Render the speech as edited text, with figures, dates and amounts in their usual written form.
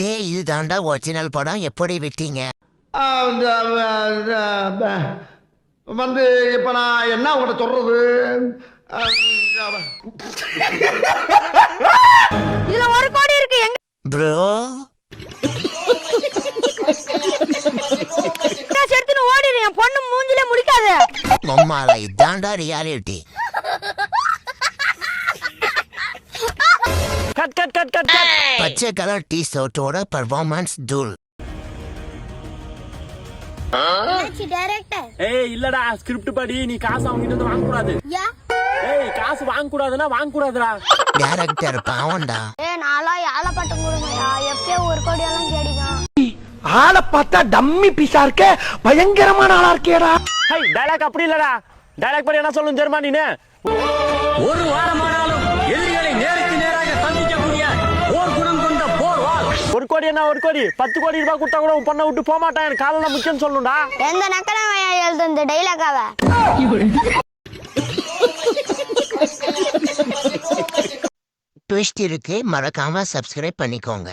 டேய் இது தாண்டா ஒரிஜினல் படம், எப்படி விட்டீங்க? வந்து இப்ப நான் என்ன உங்கள்கிட்ட சொல்றது? இதுல 1 கோடி இருக்கு எங்க ப்ரோ சேர்த்துன்னு ஓடிடு, என் பொண்ணு மூஞ்சிலே முடிக்காத. மம்மால இதாண்டா reality. Cut cut cut cut cut. பச்சை கலர் டி ஷர்ட்டோட பெர்ஃபார்மன்ஸ் தூள். டைரக்டர் ஏய் இல்லடா, ஸ்கிரிப்ட் படி நீ காசு அவங்க கிட்ட இருந்து வாங்க கூடாது. ஏய் காசு வாங்க கூடாதுன்னா வாங்க கூடாதுடா. டைரக்டர் பாவம்டா. நாளா யாழ பட்டு கொடுங்கயா, எப்பயோ 1 கோடி எல்லாம் கேடிக்கும். ஆளை பார்த்தா டம்மி பீஸா இருக்க, பயங்கரமான ஆளா இருக்கேடா. ஹே டயலாக் அப்படி இல்லடா. டயலாக் படி என்ன சொல்லணும் தெரியுமா நீனு? ஒரு வாரமானாலும் எதிரிகளை நேருக்கு நேராக சந்திக்கக்கூடிய போர் குணம் கொண்ட போர் வாள். 1 கோடி என்ன 1 கோடி 10 கோடி ரூபாய் கொடுத்தா கூட உன் பொண்ணை விட்டு போக மாட்டான். எனக்கு காலைல முக்கியம் சொல்லணும்டா. எந்த நக்கலமையா எழுது இந்த டைலாக்காவ? ட்விஸ்ட் இருக்கு, மறக்காம சப்ஸ்கிரைப் பண்ணிக்கோங்க.